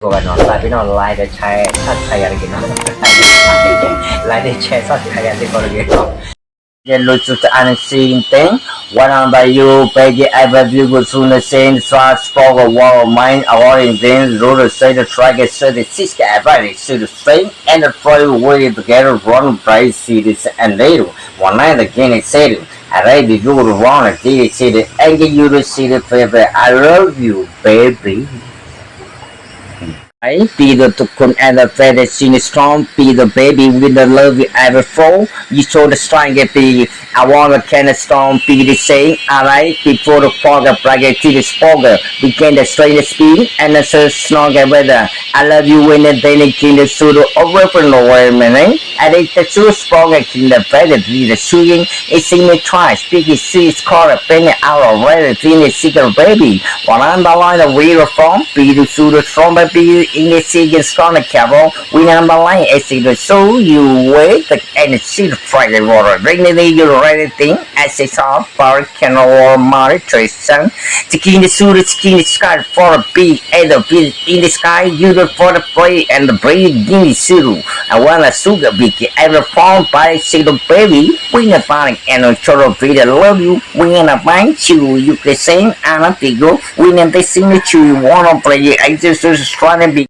Governor, Sabino, like the chair, such a again. Like the chair, such a again. Then look to the unseen thing. One on by you, Peggy, ever view good soon the same start spoke a war of mine, avoiding things, road to say the track is 36, everybody see the same, and the foil way together, run price cities and later. One night again, it said, I read the you wrong, I did see the anger you to see the favor. I love you, baby. I be the tukun and the feather seen strong, be the baby with the love you ever fall. You saw the strength be I want a can of storm, be the same. Alright, before the fogger bracket to the spogger, begin the straight speed and the snogger weather. I love you when the daily king the pseudo over for nowhere, man. I think the true spogger king the feather be the shooting. It seemed me try, speaking seas call a penny out of red, finish secret baby. One underline the wheel from, be the pseudo strong baby. In the second strong cable, we underline a secret so you wait and see the Friday water. Bring the you ready thing as a soft power can or monetization. Taking the suit skin the sky for a big and a bit in the sky, you for the prey and the brain guinea zero. I want a sugar big ever found by single baby. Win a panic and a choro video love you. Win a bank you can sing and a figure. Win and they sing the chew you wanna play. I just trying to be.